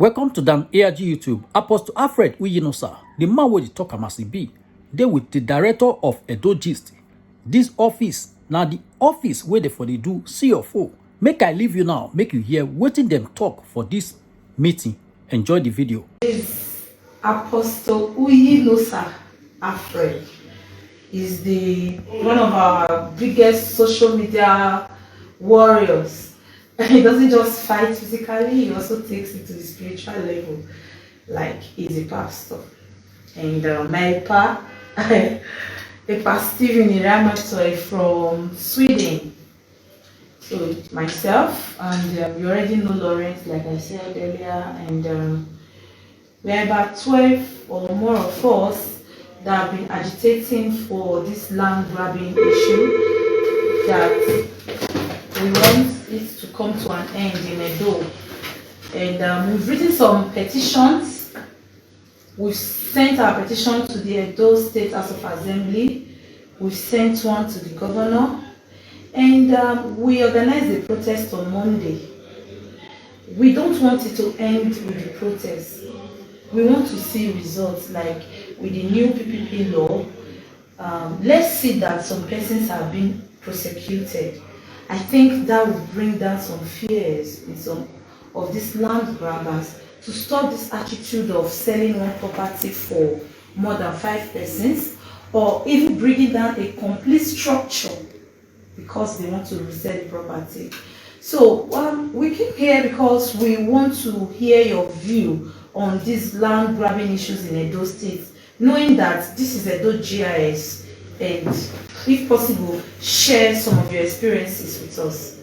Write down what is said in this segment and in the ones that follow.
Welcome to Dan ARG YouTube. Apostle Alfred Uyinosa, the man wey dey talk am as e be, dey with the director of Edogis. This office na the office where they for dey do CFO. Make I leave you now, make you hear wetin dem talk for this meeting. Enjoy the video. Is Apostle Uyinosa Alfred is one of our biggest social media warriors. He doesn't just fight physically, he also takes it to the spiritual level, like he's a pastor. And my pa, Stephen Iramatoy from Sweden. So myself, and you already know Lawrence, like I said earlier, and we're about 12 or more of us that have been agitating for this land grabbing issue, that we want it to come to an end in Edo. And we've written some petitions. We've sent our petition to the Edo State House of Assembly. We've sent one to the governor. And we organized a protest on Monday. We don't want it to end with the protest. We want to see results, like with the new PPP law. Let's see that some persons have been prosecuted. I think that will bring down some fears in some of these land grabbers to stop this attitude of selling one property for more than 5 persons, or even bringing down a complete structure because they want to resell the property. So we came here because we want to hear your view on these land grabbing issues in Edo State, knowing that this is Edo GIS, and if possible, share some of your experiences with us.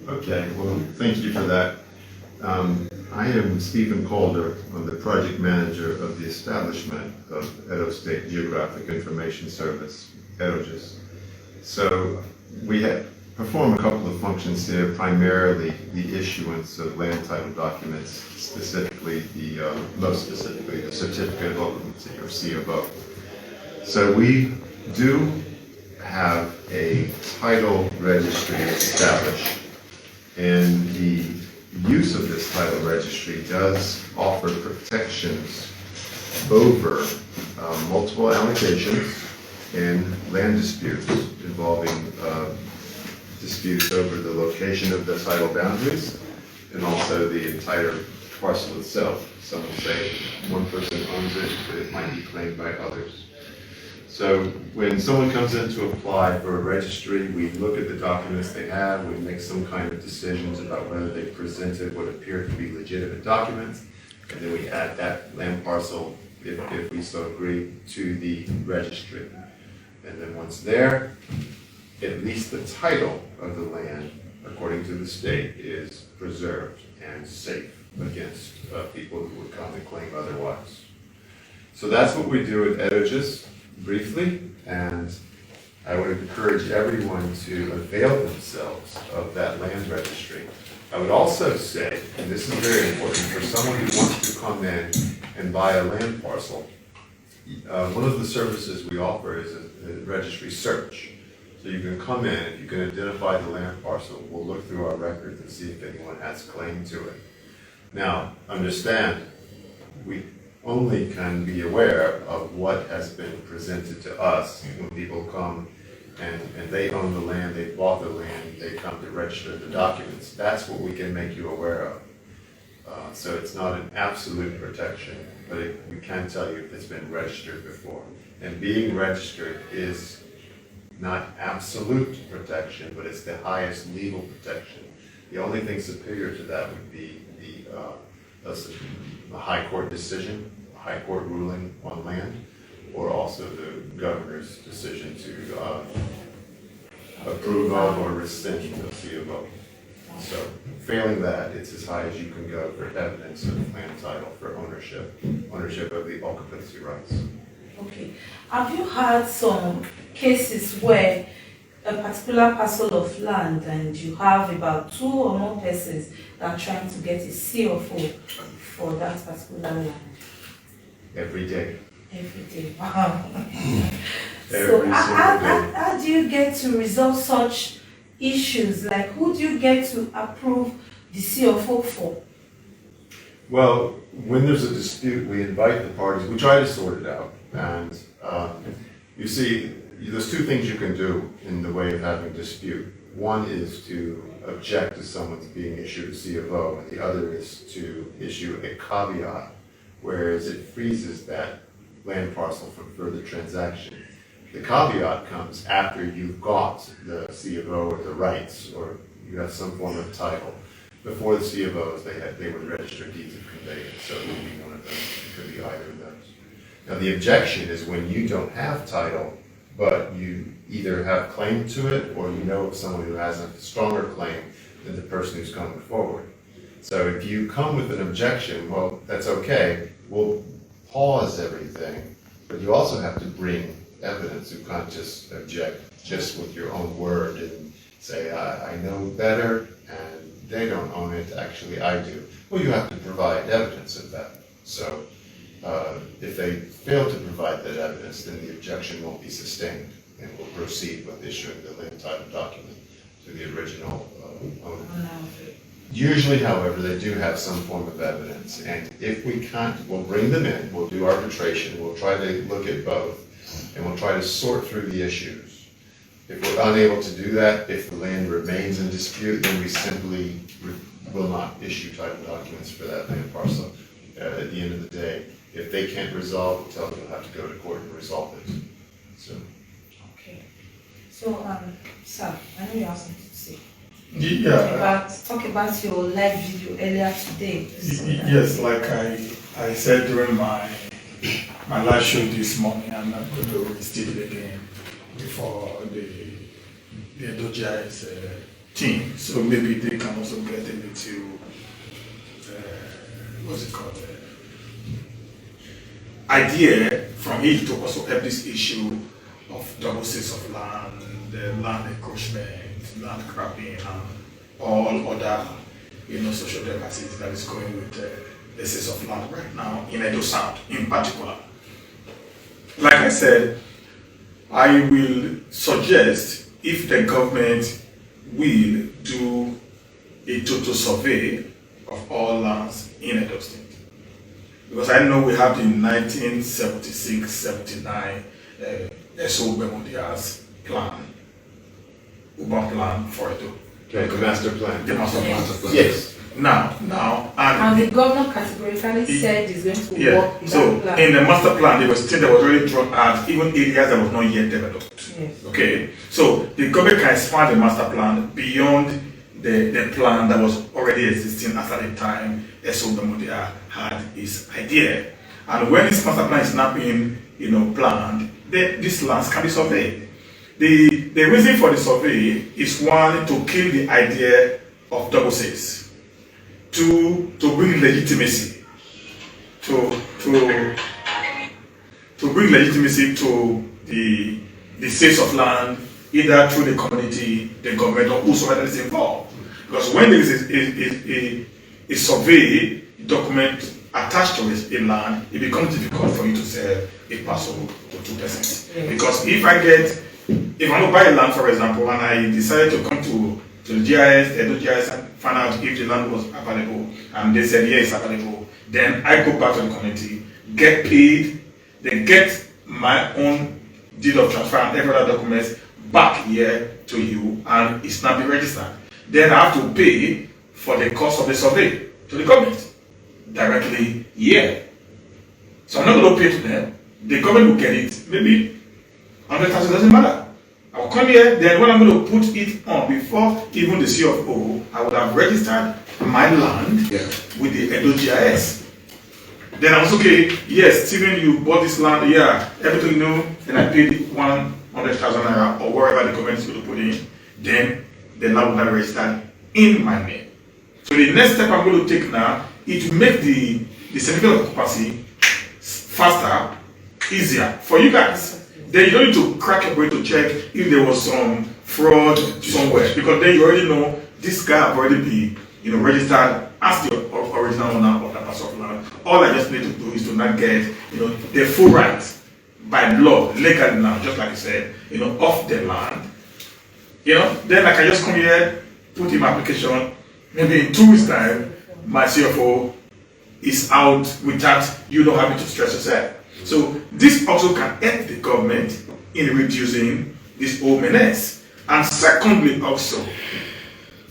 Okay, well, thank you for that. I am Stephen Calder. I'm the project manager of the establishment of Edo State Geographic Information Service, Edogis. So we perform a couple of functions here, primarily the issuance of land title documents, specifically most specifically the Certificate of Occupancy, or CFO. So we do have a title registry established, and the use of this title registry does offer protections over multiple allocations and land disputes involving disputes over the location of the title boundaries and also the entire parcel itself. Some will say one person owns it, but it might be claimed by others. So when someone comes in to apply for a registry, we look at the documents they have, we make some kind of decisions about whether they presented what appear to be legitimate documents, and then we add that land parcel, if we so agree, to the registry. And then once there, at least the title of the land, according to the state, is preserved and safe against people who would come and claim otherwise. So that's what we do at Edogis, briefly, and I would encourage everyone to avail themselves of that land registry. I would also say, and this is very important, for someone who wants to come in and buy a land parcel, one of the services we offer is a registry search. So you can come in, if you can identify the land parcel, we'll look through our records and see if anyone has claim to it. Now, understand, we only can be aware of what has been presented to us when people come and they own the land, they bought the land, they come to register the documents. That's what we can make you aware of. So it's not an absolute protection, but we can tell you if it's been registered before. And being registered is not absolute protection, but it's the highest legal protection. The only thing superior to that would be a high court decision, a high court ruling on land, or also the governor's decision to approve of or rescind the CFO. So failing that, it's as high as you can go for evidence of land title for ownership of the occupancy rights. Okay. Have you had some cases where a particular parcel of land and you have about 2 or more persons that are trying to get a CFO for that particular land? Every day. Every day. Wow. So how do you get to resolve such issues? Like, who do you get to approve the CFO for? Well, when there's a dispute, we invite the parties, we try to sort it out. And you see, there's two things you can do in the way of having a dispute. One is to object to someone's being issued a C of O, and the other is to issue a caveat, whereas it freezes that land parcel from further transaction. The caveat comes after you've got the C of O or the rights, or you have some form of title. Before the C of Os, they would register deeds of conveyance, so it would be one of those. It could be either of those. Now, the objection is when you don't have title, but you either have claim to it, or you know of someone who has a stronger claim than the person who's coming forward. So if you come with an objection, well, that's okay. We'll pause everything, but you also have to bring evidence. You can't just object just with your own word and say, I know better, and they don't own it, actually I do. Well, you have to provide evidence of that. So if they fail to provide that evidence, then the objection won't be sustained, and we'll proceed with issuing the land title document to the original owner. Usually, however, they do have some form of evidence, and if we can't, we'll bring them in, we'll do arbitration, we'll try to look at both, and we'll try to sort through the issues. If we're unable to do that, if the land remains in dispute, then we simply will not issue title documents for that land parcel. At the end of the day, if they can't resolve, we'll tell them you'll have to go to court and resolve it. So. Okay. So, sir, I know you have something to say. Yeah. Talk about your live video earlier today. Yes, like I said during my live show this morning, I'm not going to restate it again before the Edogis team. So maybe they can also get a little, what's it called, idea from it to also help this issue of double sales of land, the land encroachment, land grabbing, and all other, social deficits that is going with the sales of land right now in Edo South in particular. Like I said, I will suggest if the government will do a total survey of all lands in Edo State. Because I know we have the 1976-79 SO Bermudias plan, urban plan for Edo. Okay, the master plan. The master plan. Yes. Now, and the governor categorically said he's going to work with so that plan. in the master plan, there was things that was already drawn out, even areas that was not yet developed. Yes. Okay, so the government can expand the master plan beyond the plan that was already existing as at the time SO Bermudia had his idea. And when this master plan is not being, planned, these lands can be surveyed. The reason for the survey is one, to kill the idea of double sales. To bring legitimacy, to bring legitimacy to the sales of land, either through the community, the government, or whosoever is involved. Because when there is a survey document attached to a land, it becomes difficult for you to sell a parcel to two persons. Yes. Because if I want to buy a land, for example, and I decided to come to the GIS, the Edogis, and find out if the land was available, and they said yes, it's available, then I go back to the community, get paid, then get my own deed of transfer and every other documents back here to you, and it's not be registered. Then I have to pay for the cost of the survey to the government directly here. So I'm not going to pay to them. The government will get it. Maybe 100,000, doesn't matter. I'll come here, then when I'm going to put it on, before even the C of O, I would have registered my land with the Edogis. Then I was okay, yes, Stephen, you bought this land, everything then I paid 100,000 naira or wherever the government is going to put in, then the land will not be registered in my name. So the next step I'm going to take now is to make the certificate of occupancy faster, easier for you guys. Then you don't need to crack your brain to check if there was some fraud somewhere, because then you already know this guy have already been registered as the original owner of that parcel of land. All I just need to do is to not get the full rights by law, legally now, just like you said, off the land. Then I can just come here, put in my application, maybe in 2 weeks' time, my CFO is out without you not having to stress yourself. So this also can help the government in reducing this whole menace. And secondly, also,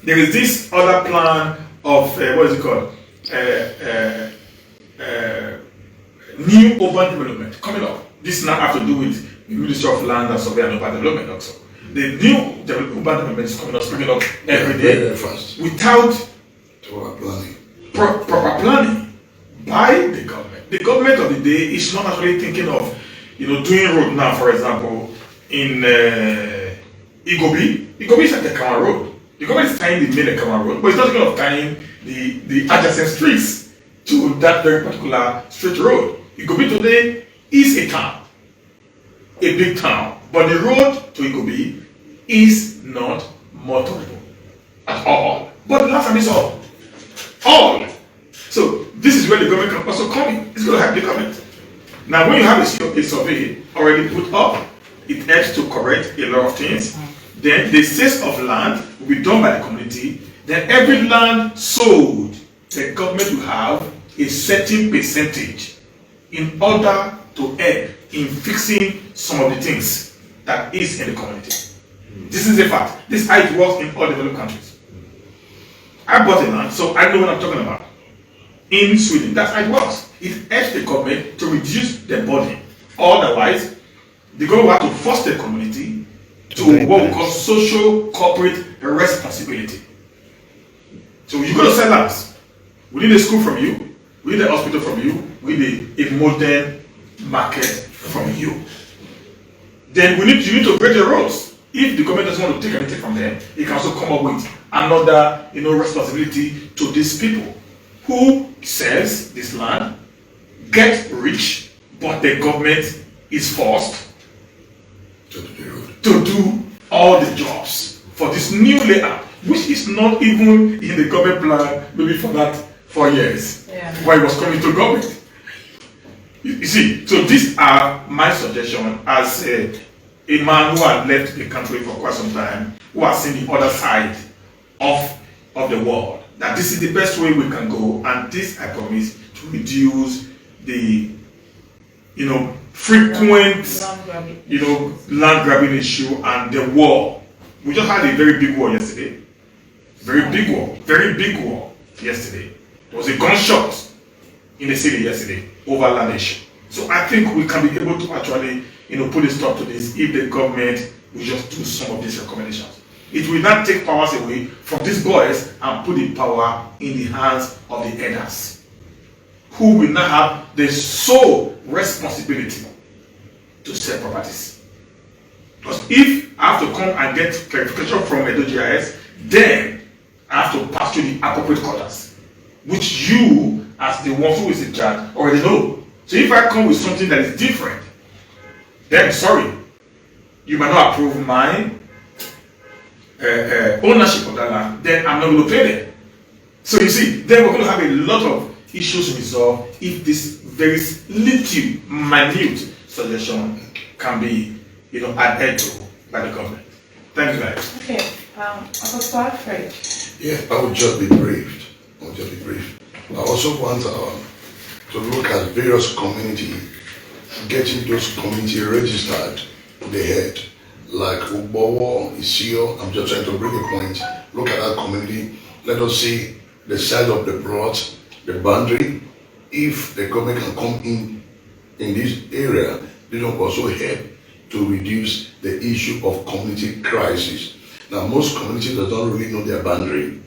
there is this other plan of what is it called? New urban development coming up. This now have to do with the Ministry of Land and Survey and Urban Development also. The new urban development is coming up, springing up every day without proper planning by the government. The government of the day is not actually thinking of, doing road now. For example, in Igobi is like the Ekama road. The government is tying the main Ekama road, but it's not thinking of tying the adjacent streets to that very particular straight road. Igobi today is a town, a big town, but the road to Igobi is not motorable at all. But the last time it's all. So this is where the government can also come in. It's going to help the government. Now, when you have a survey already put up, it helps to correct a lot of things. Then the sales of land will be done by the community. Then every land sold, the government will have a certain percentage in order to help in fixing some of the things that is in the community. This is a fact. This is how it works in all developed countries. I bought a land, so I know what I'm talking about. In Sweden, that's how it works. It helps the government to reduce the burden. Otherwise, the government will have to force the community to what we call social corporate responsibility. So you're going to sell lands. We need a school from you. We need a hospital from you. We need a modern market from you. Then you need to grade the roads. If the government doesn't want to take anything from them, it can also come up with another responsibility to these people who sells this land, get rich, but the government is forced to do all the jobs for this new layout, which is not even in the government plan maybe for that 4 years while it was coming to government. You see, so these are my suggestions as a man who had left the country for quite some time, who has seen the other side of the world, that this is the best way we can go, and this I promise to reduce the frequent land grabbing issue and the war. We just had a very big war yesterday. Very big war yesterday. There was a gunshot in the city yesterday over land issue. So I think we can be able to actually put a stop to this if the government will just do some of these recommendations. It will not take powers away from these boys and put the power in the hands of the elders, who will now have the sole responsibility to sell properties. Because if I have to come and get clarification from Edogis, then I have to pass through the appropriate quarters, which you, as the one who is in charge, already know. So if I come with something that is different, then sorry, you might not approve my ownership of that land, then I'm not going to pay them. So you see, then we're going to have a lot of issues resolved if this very little, minute suggestion can be, adhered to by the government. Thank you, guys. Okay, Apostle Alfred. Yeah, I will just be brief. I also want to look at various communities, getting those communities registered to the head. Like Ubowo, Isio, I'm just trying to bring a point. Look at that community. Let us see the size of the plot, the boundary. If the government can come in this area, they don't also help to reduce the issue of community crisis. Now, most communities don't really know their boundary.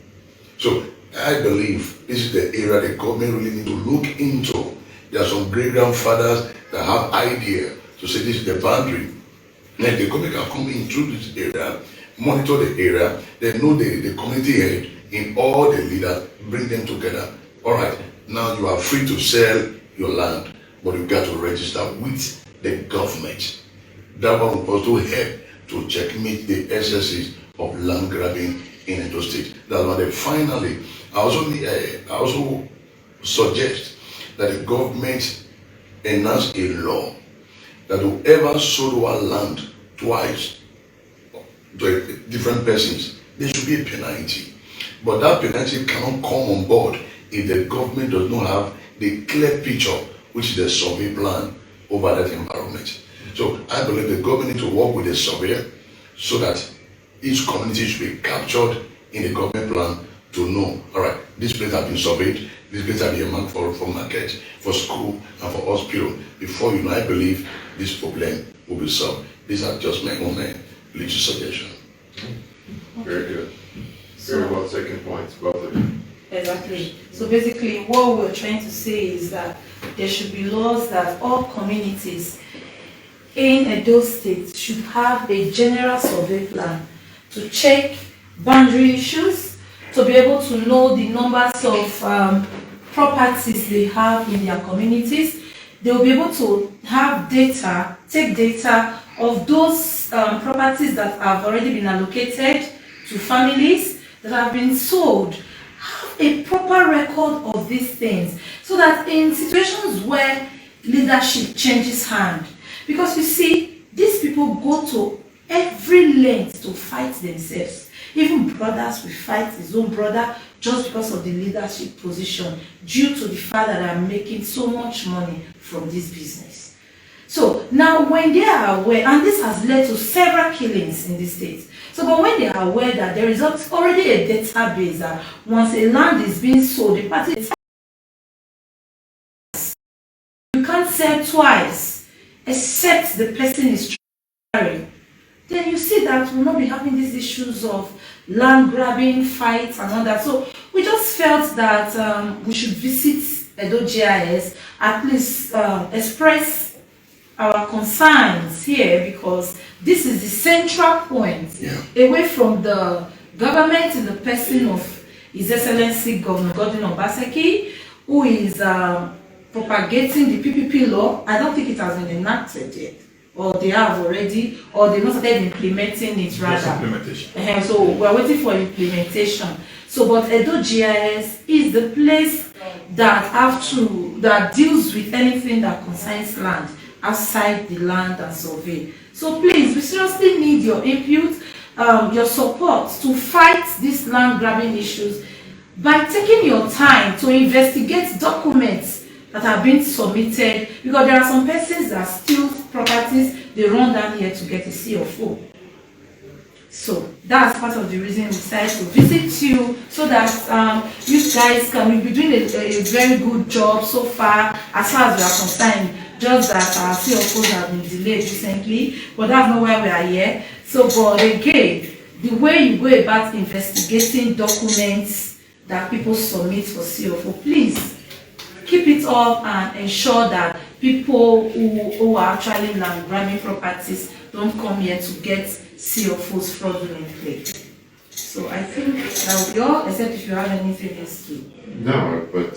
So I believe this is the area the government really need to look into. There are some great grandfathers that have idea to say this is the boundary. Like the government can come in through this area, monitor the area, they know the community head in all the leaders, bring them together. All right, now you are free to sell your land, but you got to register with the government. That one will also help to checkmate the excesses of land grabbing in Edo State. That's why finally, I also suggest that the government enact a law that whoever sold one land twice to different persons, there should be a penalty. But that penalty cannot come on board if the government does not have the clear picture, which is the survey plan over that environment. So I believe the government need to work with the surveyor so that each community should be captured in the government plan to know, all right, this place has been surveyed, this place has been marked for market, for school, and for hospital. Before you know, I believe this problem will be solved. These are just my own little suggestion. Very good. Very well taken points, both of you. Exactly. So basically what we're trying to say is that there should be laws that all communities in Edo State should have a general survey plan to check boundary issues, to be able to know the numbers of properties they have in their communities. They will be able to have data, take data of those properties that have already been allocated to families that have been sold. Have a proper record of these things so that in situations where leadership changes hand, because you see, these people go to every length to fight themselves. Even brothers will fight his own brother just because of the leadership position, due to the fact that I'm making so much money from this business. So now when they are aware, and this has led to several killings in the state. So but when they are aware that there is already a database that once a land is being sold, the party, you can't sell twice except the person is trying. Then you see that we'll not be having these issues of land grabbing, fights and all that. So we just felt that we should visit Edogis, at least express our concerns here, because this is the central point, away from the government in the person of His Excellency Governor Godwin Obaseki, who is propagating the PPP law. I don't think it has been enacted yet, or they have already, or they've not started implementing it rather. Implementation. So we're waiting for implementation. So, but Edogis is the place that deals with anything that concerns land outside the land and survey. So please, we seriously need your input, your support to fight these land grabbing issues by taking your time to investigate documents that have been submitted, because there are some persons that steal properties, they run down here to get a CFO. So that's part of the reason we decided to visit you, so that you guys can be doing a very good job so far as we are concerned. Just that our CFOs have been delayed recently, but that's not why we are here. So, but again, the way you go about investigating documents that people submit for CFO, please keep it up and ensure that people who are actually land grabbing properties don't come here to get CFOs fraudulently. So I think that we all, except if you have anything else to. No, but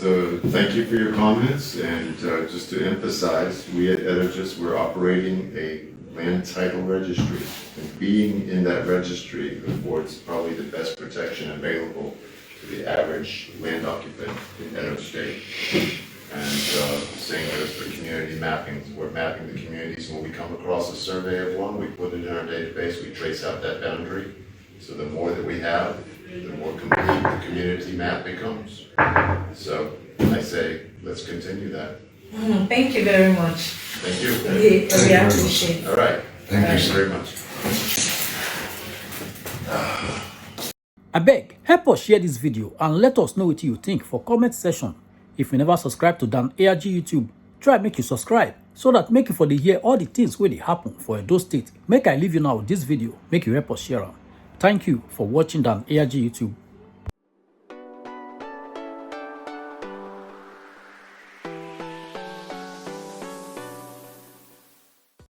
thank you for your comments, and just to emphasize, we at Edogis, we're operating a land title registry, and being in that registry affords probably the best protection available to the average land occupant in Edo State. And same goes for community mapping. We're mapping the communities. When we come across a survey of one, we put it in our database, we trace out that boundary. So the more that we have, the more complete the community map becomes. So I say, let's continue that. Thank you very much. Thank you. We appreciate it. All right. Thank you very much. Abeg, help us share this video and let us know what you think for comment section. If you never subscribe to Dan ARG YouTube, try make you subscribe so that make you for the hear all the things where they happen for Edo State. Make I leave you now with this video, make you help us share am. Thank you for watching Dan ARG YouTube.